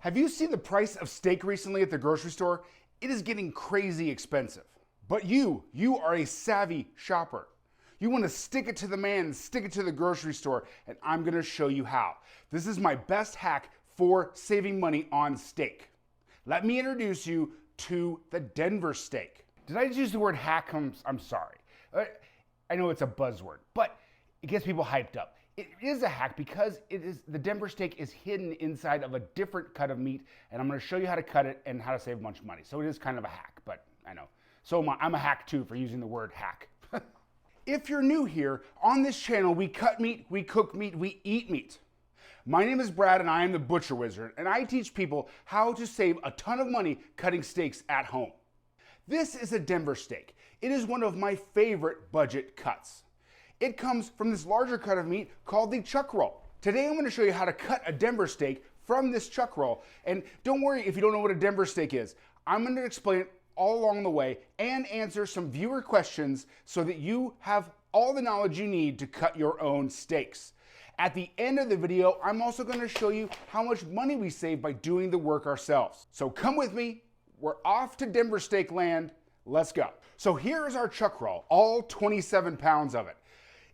Have you seen the price of steak recently at the grocery store? It is getting crazy expensive. But you are a savvy shopper. You want to stick it to the man and stick it to the grocery store, and I'm going to show you how. This is my best hack for saving money on steak. Let me introduce you to the Denver steak. Did I just use the word hack? I'm sorry. I know it's a buzzword, but it gets people hyped up. It is a hack because the Denver steak is hidden inside of a different cut of meat, and I'm going to show you how to cut it and how to save a bunch of money. So it is kind of a hack, but I know. So I'm a hack too for using the word hack. If you're new here, on this channel, we cut meat, we cook meat, we eat meat. My name is Brad and I am the Butcher Wizard, and I teach people how to save a ton of money cutting steaks at home. This is a Denver steak. It is one of my favorite budget cuts. It comes from this larger cut of meat called the chuck roll. Today I'm going to show you how to cut a Denver steak from this chuck roll. And don't worry if you don't know what a Denver steak is. I'm going to explain it all along the way and answer some viewer questions so that you have all the knowledge you need to cut your own steaks. At the end of the video, I'm also going to show you how much money we save by doing the work ourselves. So come with me. We're off to Denver steak land. Let's go. So here is our chuck roll, all 27 pounds of it.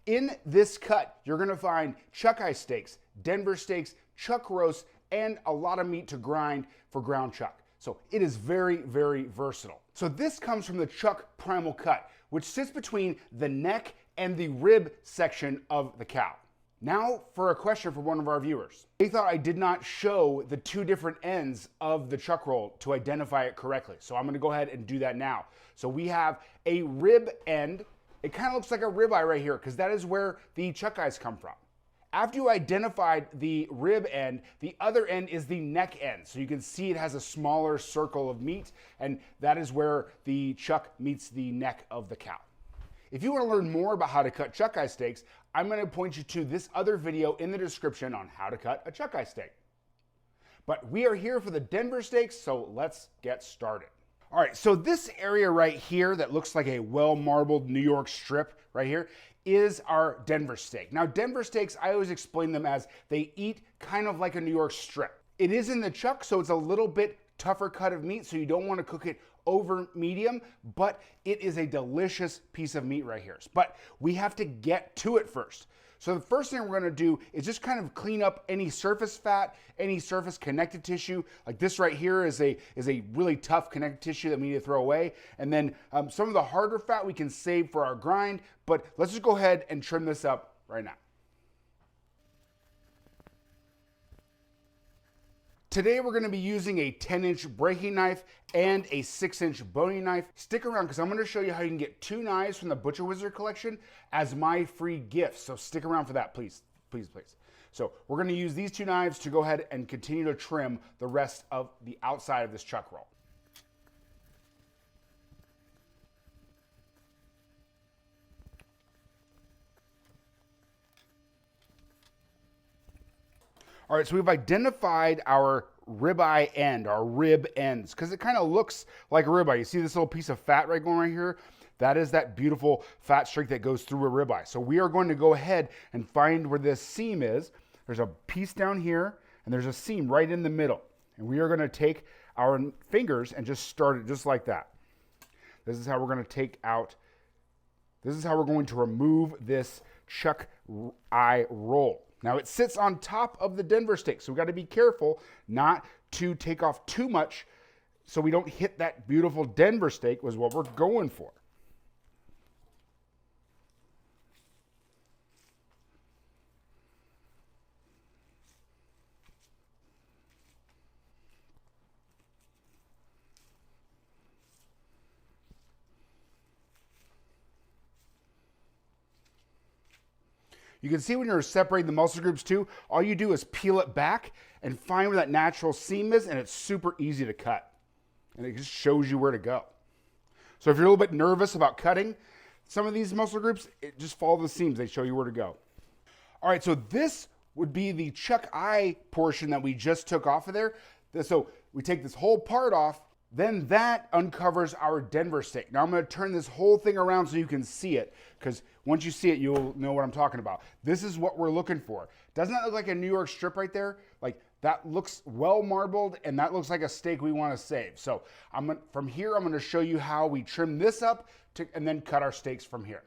In this cut, you're going to find chuck eye steaks, Denver steaks, chuck roasts, and a lot of meat to grind for ground chuck. So it is very, very versatile. So this comes from the chuck Primal Cut, which sits between the neck and the rib section of the cow. Now for a question from one of our viewers. They thought I did not show the two different ends of the chuck roll to identify it correctly. So I'm going to go ahead and do that now. So we have a rib end. It kind of looks like a ribeye right here because that is where the chuck eyes come from. After you identified the rib end, the other end is the neck end. So you can see it has a smaller circle of meat, and that is where the chuck meets the neck of the cow. If you want to learn more about how to cut chuck eye steaks, I'm going to point you to this other video in the description on how to cut a chuck eye steak. But we are here for the Denver steaks, so let's get started. All right, so this area right here that looks like a well-marbled New York strip right here is our Denver steak. Now, Denver steaks, I always explain them as they eat kind of like a New York strip. It is in the chuck, so it's a little bit tougher cut of meat, so you don't want to cook it over medium, but it is a delicious piece of meat right here. But we have to get to it first. So the first thing we're going to do is just kind of clean up any surface fat, any surface connective tissue. Like this right here is a really tough connective tissue that we need to throw away. And then some of the harder fat we can save for our grind, but let's just go ahead and trim this up right now. Today we're going to be using a 10-inch breaking knife and a 6-inch boning knife. Stick around because I'm going to show you how you can get 2 knives from the Butcher Wizard collection as my free gift. So stick around for that, please, please, please. So we're going to use these 2 knives to go ahead and continue to trim the rest of the outside of this chuck roll. All right, so we've identified our ribeye end, our rib ends, because it kind of looks like a ribeye. You see this little piece of fat right going right here? That is that beautiful fat streak that goes through a ribeye. So we are going to go ahead and find where this seam is. There's a piece down here, and there's a seam right in the middle. And we are going to take our fingers and just start it just like that. This is how we're going to take out, this is how we're going to remove this chuck eye roll. Now it sits on top of the Denver steak, so we've got to be careful not to take off too much so we don't hit that beautiful Denver steak was what we're going for. You can see when you're separating the muscle groups too, all you do is peel it back and find where that natural seam is, and it's super easy to cut. And it just shows you where to go. So if you're a little bit nervous about cutting some of these muscle groups, just follow the seams. They show you where to go. All right, so this would be the chuck eye portion that we just took off of there. So we take this whole part off, then that uncovers our Denver steak. Now I'm going to turn this whole thing around so you can see it, because once you see it, you'll know what I'm talking about. This is what we're looking for. Doesn't that look like a New York strip right there? Like That looks well marbled, and that looks like a steak we want to save. So from here, I'm going to show you how we trim this up and then cut our steaks from here.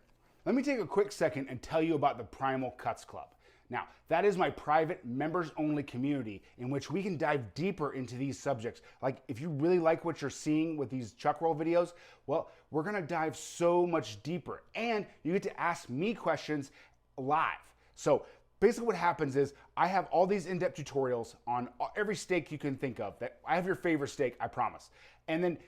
Let me take a quick second and tell you about the Primal Cuts Club. Now, that is my private members-only community in which we can dive deeper into these subjects. Like, if you really like what you're seeing with these chuck roll videos, well, we're going to dive so much deeper, and you get to ask me questions live. So basically what happens is I have all these in-depth tutorials on every steak you can think of. That I have your favorite steak, I promise. And then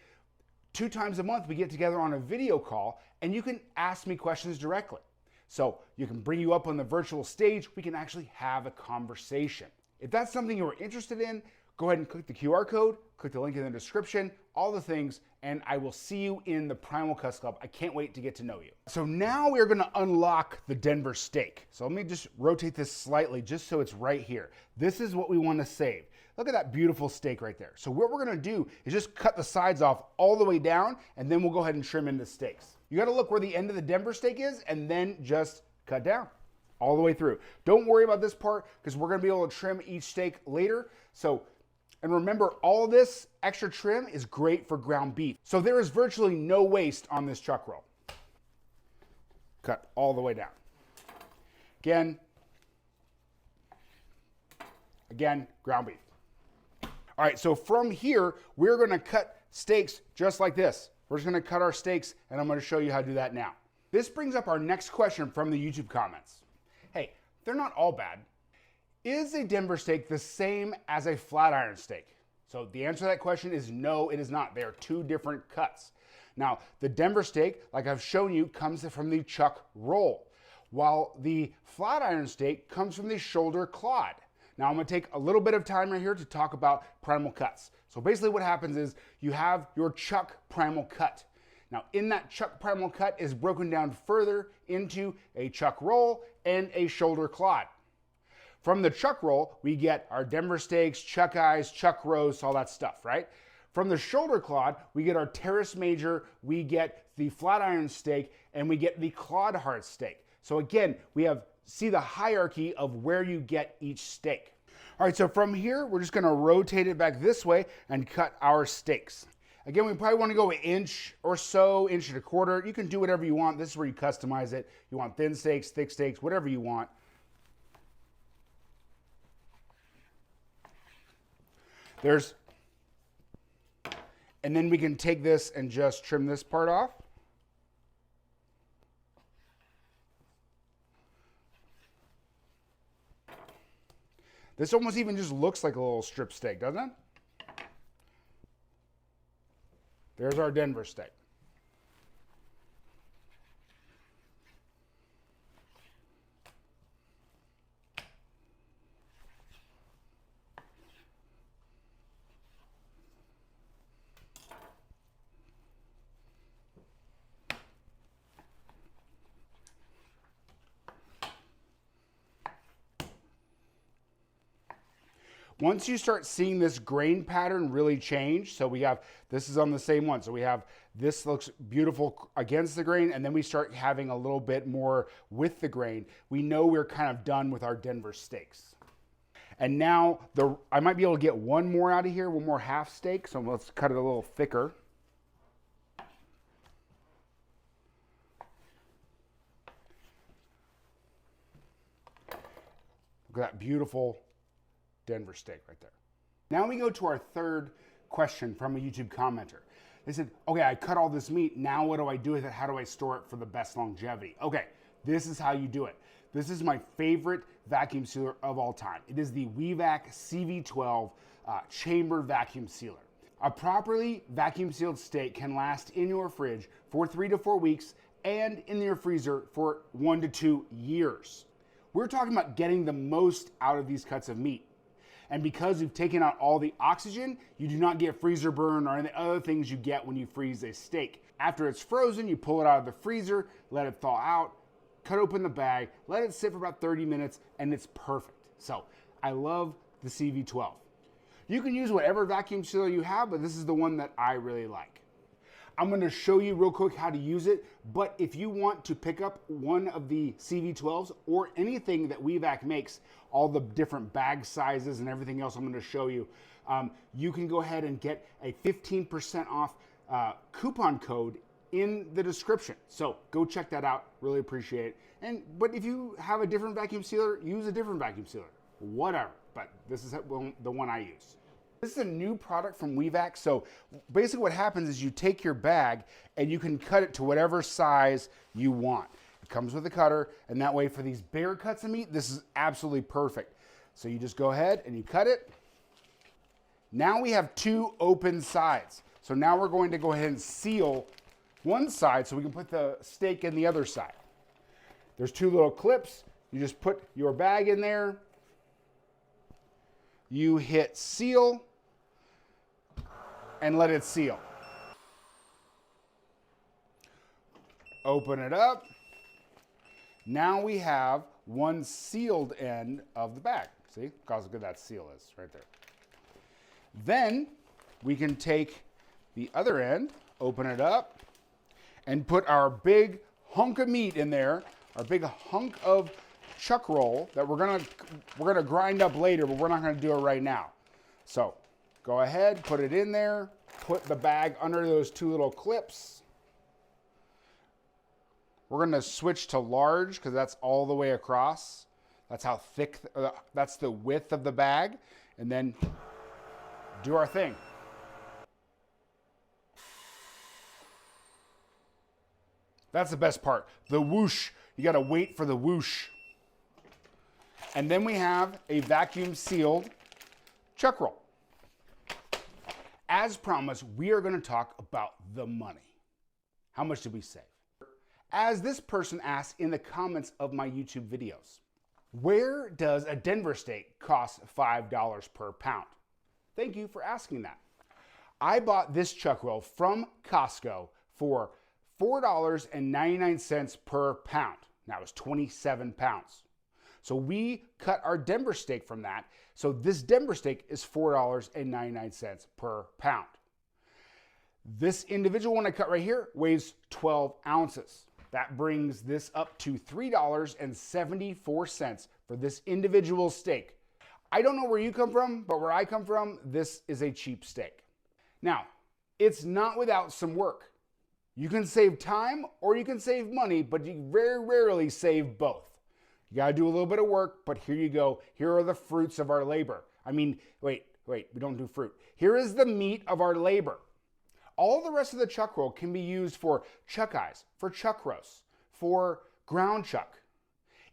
2 times a month we get together on a video call and you can ask me questions directly. So you can bring you up on the virtual stage. We can actually have a conversation. If that's something you're interested in, go ahead and click the QR code, click the link in the description, all the things, and I will see you in the Primal Cuts Club. I can't wait to get to know you. So now we're gonna unlock the Denver steak. So let me just rotate this slightly just so it's right here. This is what we wanna save. Look at that beautiful steak right there. So what we're gonna do is just cut the sides off all the way down, and then we'll go ahead and trim into steaks. You gotta look where the end of the Denver steak is, and then just cut down all the way through. Don't worry about this part, because we're gonna be able to trim each steak later. And remember, all this extra trim is great for ground beef. So there is virtually no waste on this chuck roll. Cut all the way down. Again, ground beef. All right, so from here, we're gonna cut steaks just like this. We're just gonna cut our steaks, and I'm gonna show you how to do that now. This brings up our next question from the YouTube comments. Hey, they're not all bad. Is a Denver steak the same as a flat iron steak? So the answer to that question is no, it is not. They are 2 different cuts. Now, the Denver steak, like I've shown you, comes from the chuck roll, while the flat iron steak comes from the shoulder clod. Now, I'm gonna take a little bit of time right here to talk about primal cuts. So basically what happens is you have your chuck primal cut. Now, in that chuck primal cut is broken down further into a chuck roll and a shoulder clod. From the chuck roll, we get our Denver steaks, chuck eyes, chuck roasts, all that stuff, right? From the shoulder clod, we get our terrace major, we get the flat iron steak, and we get the clod heart steak. So again, see the hierarchy of where you get each steak. All right, so from here, we're just gonna rotate it back this way and cut our steaks. Again, we probably wanna go 1 inch or so, 1.25 inches. You can do whatever you want. This is where you customize it. You want thin steaks, thick steaks, whatever you want. And then we can take this and just trim this part off. This almost even just looks like a little strip steak, doesn't it? There's our Denver steak. Once you start seeing this grain pattern really change, so this is on the same one. So this looks beautiful against the grain, and then we start having a little bit more with the grain. We know we're kind of done with our Denver steaks. And now I might be able to get one more out of here, one more half steak. So let's cut it a little thicker. Look at that beautiful Denver steak right there. Now we go to our third question from a YouTube commenter. They said, okay, I cut all this meat. Now what do I do with it? How do I store it for the best longevity? Okay, this is how you do it. This is my favorite vacuum sealer of all time. It is the WeVac CV12 chamber vacuum sealer. A properly vacuum sealed steak can last in your fridge for 3 to 4 weeks and in your freezer for 1 to 2 years. We're talking about getting the most out of these cuts of meat. And because you've taken out all the oxygen, you do not get freezer burn or any other things you get when you freeze a steak. After it's frozen, you pull it out of the freezer, let it thaw out, cut open the bag, let it sit for about 30 minutes, and it's perfect. So I love the CV12. You can use whatever vacuum sealer you have, but this is the one that I really like. I'm gonna show you real quick how to use it, but if you want to pick up one of the CV12s or anything that WeVac makes, all the different bag sizes and everything else I'm gonna show you, you can go ahead and get a 15% off coupon code in the description. So go check that out, really appreciate it. But if you have a different vacuum sealer, use a different vacuum sealer, whatever. But this is the one I use. This is a new product from WeVac. So basically what happens is you take your bag and you can cut it to whatever size you want. It comes with a cutter, and that way for these bigger cuts of meat, this is absolutely perfect. So you just go ahead and you cut it. Now we have two open sides. So now we're going to go ahead and seal one side so we can put the steak in the other side. There's two little clips. You just put your bag in there. You hit seal and let it seal. Open it up. Now we have one sealed end of the bag. See, look how good that seal is right there. Then we can take the other end, open it up, and put our big hunk of meat in there, our big hunk of chuck roll that we're gonna grind up later, but we're not gonna do it right now. So go ahead, put it in there, put the bag under those two little clips. We're gonna switch to large because that's all the way across. That's how thick, that's the width of the bag. And then do our thing. That's the best part, the whoosh. You gotta wait for the whoosh. And then we have a vacuum sealed chuck roll. As promised, we are gonna talk about the money. How much did we save? As this person asked in the comments of my YouTube videos, where does a Denver steak cost $5 per pound? Thank you for asking that. I bought this chuck roll from Costco for $4.99 per pound. Now it's 27 pounds. So we cut our Denver steak from that. So this Denver steak is $4.99 per pound. This individual one I cut right here weighs 12 ounces. That brings this up to $3.74 for this individual steak. I don't know where you come from, but where I come from, this is a cheap steak. Now, it's not without some work. You can save time or you can save money, but you very rarely save both. You gotta do a little bit of work, but here you go. Here are the fruits of our labor. I mean, wait, we don't do fruit. Here is the meat of our labor. All the rest of the chuck roll can be used for chuck eyes, for chuck roasts, for ground chuck.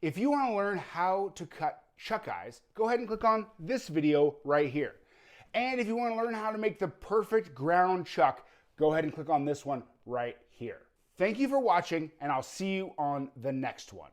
If you wanna learn how to cut chuck eyes, go ahead and click on this video right here. And if you wanna learn how to make the perfect ground chuck, go ahead and click on this one right here. Thank you for watching, and I'll see you on the next one.